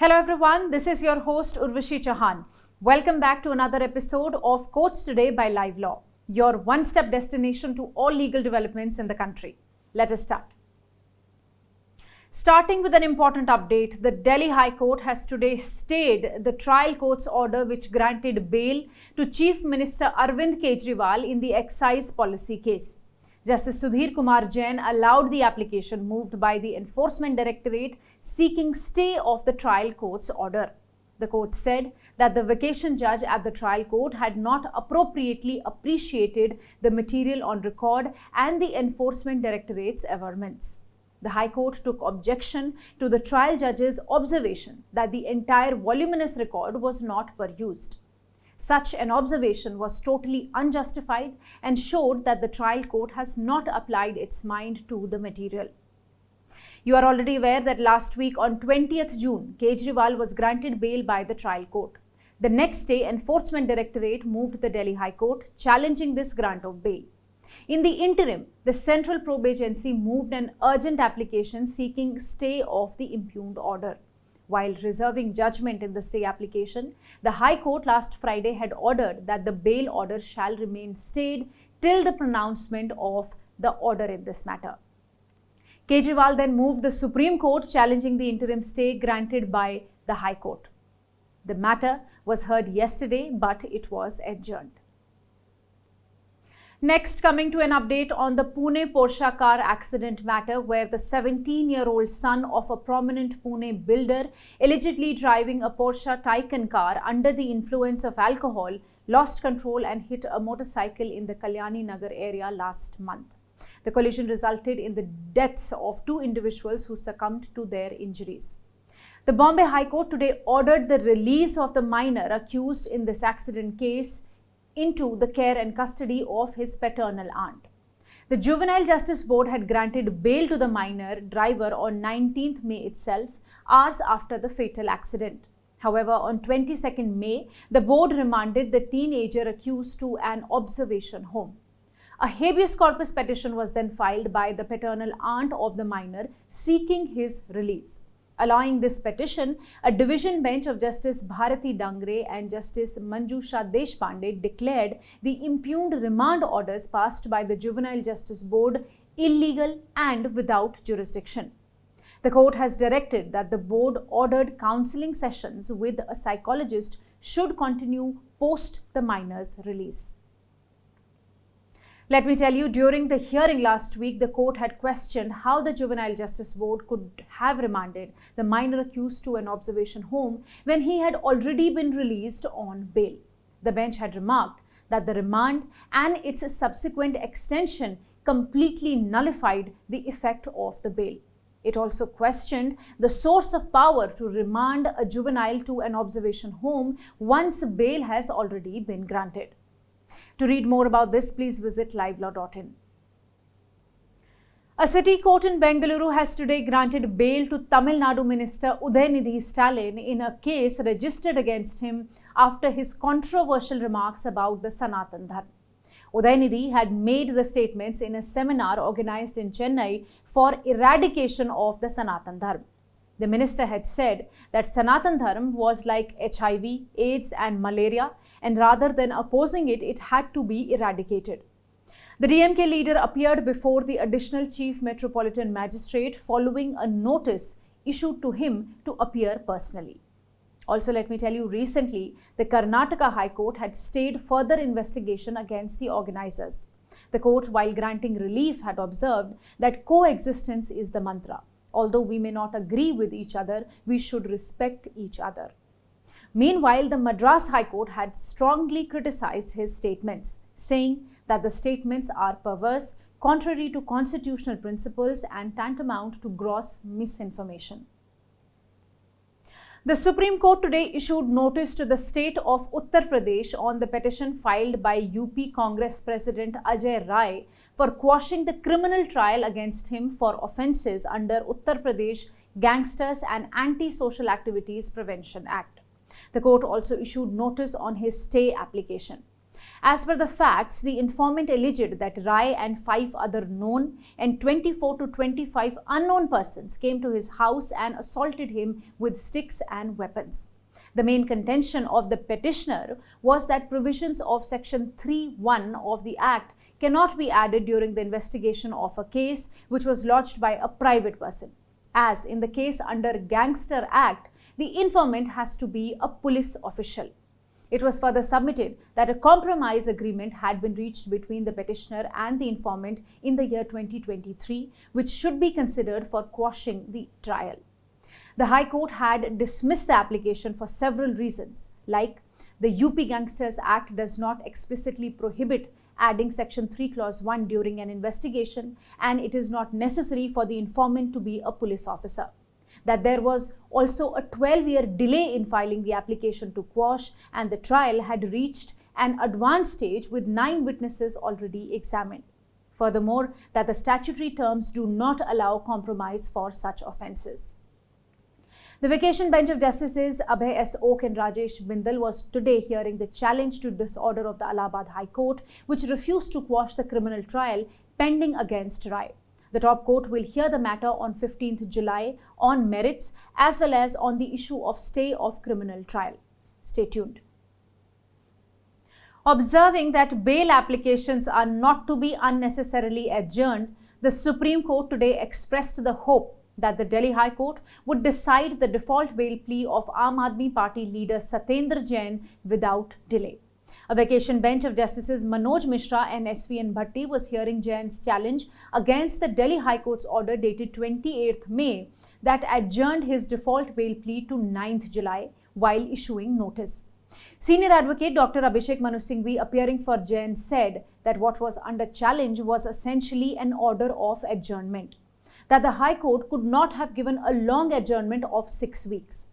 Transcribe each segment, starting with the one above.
Hello everyone, this is your host Urvashi Chauhan. Welcome back to another episode of Courts Today by Live Law, your one-step destination to all legal developments in the country. Let us start. Starting with an important update, the Delhi High Court has today stayed the trial court's order which granted bail to Chief Minister Arvind Kejriwal in the excise policy case. Justice Sudhir Kumar Jain allowed the application moved by the Enforcement Directorate seeking stay of the trial court's order. The court said that the vacation judge at the trial court had not appropriately appreciated the material on record and the Enforcement Directorate's averments. The High Court took objection to the trial judge's observation that the entire voluminous record was not perused. Such an observation was totally unjustified and showed that the trial court has not applied its mind to the material. You are already aware that last week on 20th June, Kejriwal was granted bail by the trial court. The next day, Enforcement Directorate moved the Delhi High Court, challenging this grant of bail. In the interim, the Central Probe Agency moved an urgent application seeking stay of the impugned order. While reserving judgment in the stay application, the High Court last Friday had ordered that the bail order shall remain stayed till the pronouncement of the order in this matter. Kejriwal then moved the Supreme Court challenging the interim stay granted by the High Court. The matter was heard yesterday, but it was adjourned. Next, coming to an update on the Pune Porsche car accident matter where the 17-year-old son of a prominent Pune builder, allegedly driving a Porsche Taycan car under the influence of alcohol, lost control and hit a motorcycle in the Kalyani Nagar area last month. The collision resulted in the deaths of two individuals who succumbed to their injuries. The Bombay High Court today ordered the release of the minor accused in this accident case into the care and custody of his paternal aunt. The Juvenile Justice Board had granted bail to the minor driver on 19th May itself, hours after the fatal accident. However, on 22nd May, the board remanded the teenager accused to an observation home. A habeas corpus petition was then filed by the paternal aunt of the minor seeking his release. Allowing this petition, a division bench of Justice Bharati Dangre and Justice Manjusha Deshpande declared the impugned remand orders passed by the Juvenile Justice Board illegal and without jurisdiction. The court has directed that the board ordered counseling sessions with a psychologist should continue post the minor's release. Let me tell you, during the hearing last week, the court had questioned how the Juvenile Justice Board could have remanded the minor accused to an observation home when he had already been released on bail. The bench had remarked that the remand and its subsequent extension completely nullified the effect of the bail. It also questioned the source of power to remand a juvenile to an observation home once bail has already been granted. To read more about this, please visit livelaw.in. A city court in Bengaluru has today granted bail to Tamil Nadu Minister Udhayanidhi Stalin in a case registered against him after his controversial remarks about the Sanatan Dharma. Udhayanidhi had made the statements in a seminar organized in Chennai for eradication of the Sanatan Dharma. The minister had said that Sanatan Dharma was like HIV, AIDS and malaria, and rather than opposing it, it had to be eradicated. The DMK leader appeared before the additional chief metropolitan magistrate following a notice issued to him to appear personally. Also, let me tell you, recently, the Karnataka High Court had stayed further investigation against the organizers. The court, while granting relief, had observed that coexistence is the mantra. Although we may not agree with each other, we should respect each other. Meanwhile, the Madras High Court had strongly criticized his statements, saying that the statements are perverse, contrary to constitutional principles and tantamount to gross misinformation. The Supreme Court today issued notice to the state of Uttar Pradesh on the petition filed by UP Congress President Ajai for quashing the criminal trial against him for offences under Uttar Pradesh Gangsters and Anti-Social Activities Prevention Act. The court also issued notice on his stay application. As per the facts, the informant alleged that Rai and 5 other known and 24 to 25 unknown persons came to his house and assaulted him with sticks and weapons. The main contention of the petitioner was that provisions of Section 3(1) of the Act cannot be added during the investigation of a case which was lodged by a private person. As in the case under Gangster Act, the informant has to be a police official. It was further submitted that a compromise agreement had been reached between the petitioner and the informant in the year 2023, which should be considered for quashing the trial. The High Court had dismissed the application for several reasons, like the UP Gangsters Act does not explicitly prohibit adding Section 3 Clause 1 during an investigation, and it is not necessary for the informant to be a police officer. That there was also a 12-year delay in filing the application to quash, and the trial had reached an advanced stage with 9 witnesses already examined. Furthermore, that the statutory terms do not allow compromise for such offences. The vacation bench of Justices Abhay S. Oak and Rajesh Bindal was today hearing the challenge to this order of the Allahabad High Court, which refused to quash the criminal trial pending against Rai. The top court will hear the matter on 15th July on merits as well as on the issue of stay of criminal trial. Stay tuned. Observing that bail applications are not to be unnecessarily adjourned, the Supreme Court today expressed the hope that the Delhi High Court would decide the default bail plea of Aam Aadmi Party leader Satyendar Jain without delay. A vacation bench of Justices Manoj Mishra and S.V.N. Bhatti was hearing Jain's challenge against the Delhi High Court's order dated 28th May that adjourned his default bail plea to 9th July while issuing notice. Senior advocate Dr. Abhishek Manu Singhvi, appearing for Jain, said that what was under challenge was essentially an order of adjournment, that the High Court could not have given a long adjournment of 6 weeks.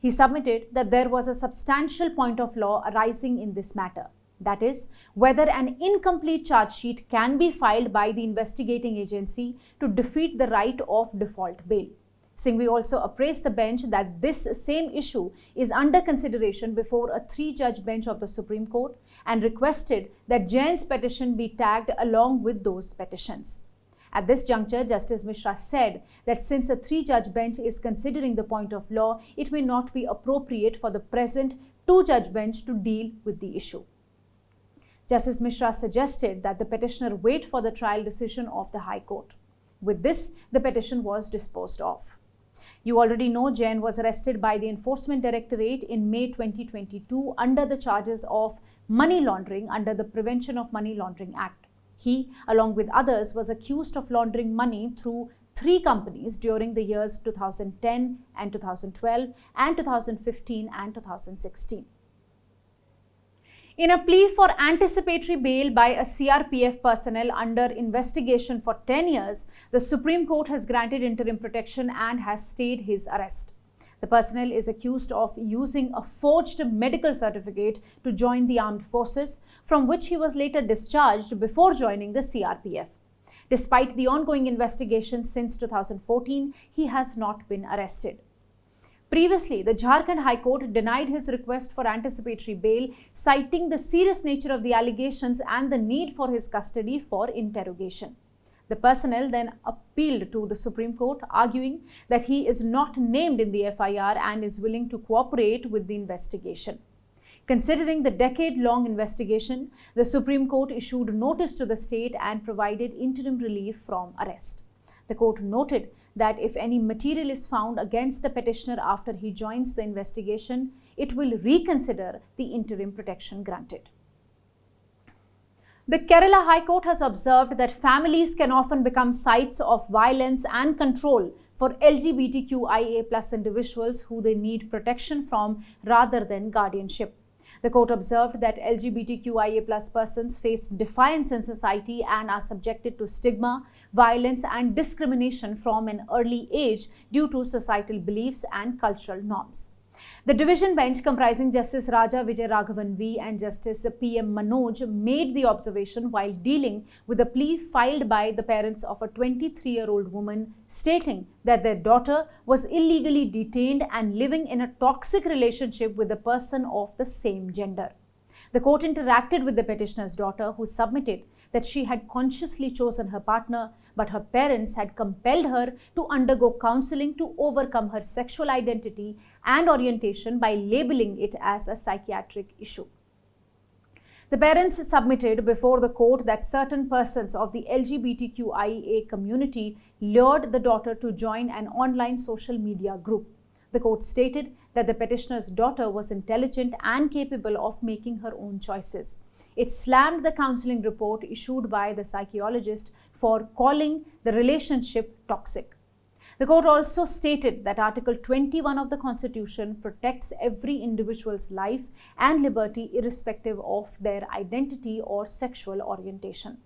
He submitted that there was a substantial point of law arising in this matter, that is, whether an incomplete charge sheet can be filed by the investigating agency to defeat the right of default bail. Singhvi also appraised the bench that this same issue is under consideration before a 3-judge bench of the Supreme Court and requested that Jain's petition be tagged along with those petitions. At this juncture, Justice Mishra said that since a 3-judge bench is considering the point of law, it may not be appropriate for the present 2-judge bench to deal with the issue. Justice Mishra suggested that the petitioner wait for the trial decision of the High Court. With this, the petition was disposed of. You already know Jain was arrested by the Enforcement Directorate in May 2022 under the charges of money laundering under the Prevention of Money Laundering Act. He, along with others, was accused of laundering money through 3 companies during the years 2010 and 2012 and 2015 and 2016. In a plea for anticipatory bail by a CRPF personnel under investigation for 10 years, the Supreme Court has granted interim protection and has stayed his arrest. The personnel is accused of using a forged medical certificate to join the armed forces, from which he was later discharged before joining the CRPF. Despite the ongoing investigation since 2014, he has not been arrested. Previously, the Jharkhand High Court denied his request for anticipatory bail, citing the serious nature of the allegations and the need for his custody for interrogation. The personnel then appealed to the Supreme Court, arguing that he is not named in the FIR and is willing to cooperate with the investigation. Considering the decade-long investigation, the Supreme Court issued notice to the state and provided interim relief from arrest. The court noted that if any material is found against the petitioner after he joins the investigation, it will reconsider the interim protection granted. The Kerala High Court has observed that families can often become sites of violence and control for LGBTQIA+ individuals who they need protection from rather than guardianship. The court observed that LGBTQIA+ persons face defiance in society and are subjected to stigma, violence and discrimination from an early age due to societal beliefs and cultural norms. The division bench comprising Justice Raja Vijay Raghavan V and Justice P.M. Manoj made the observation while dealing with a plea filed by the parents of a 23-year-old woman stating that their daughter was illegally detained and living in a toxic relationship with a person of the same gender. The court interacted with the petitioner's daughter, who submitted that she had consciously chosen her partner, but her parents had compelled her to undergo counseling to overcome her sexual identity and orientation by labeling it as a psychiatric issue. The parents submitted before the court that certain persons of the LGBTQIA community lured the daughter to join an online social media group. The court stated that the petitioner's daughter was intelligent and capable of making her own choices. It slammed the counseling report issued by the psychologist for calling the relationship toxic. The court also stated that Article 21 of the Constitution protects every individual's life and liberty irrespective of their identity or sexual orientation.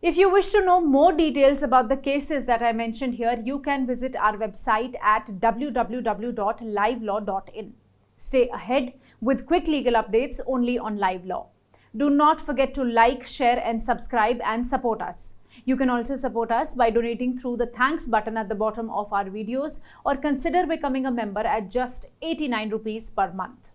If you wish to know more details about the cases that I mentioned here, you can visit our website at www.livelaw.in. Stay ahead with quick legal updates only on Live Law. Do not forget to like, share and subscribe and support us. You can also support us by donating through the thanks button at the bottom of our videos, or consider becoming a member at just 89 rupees per month.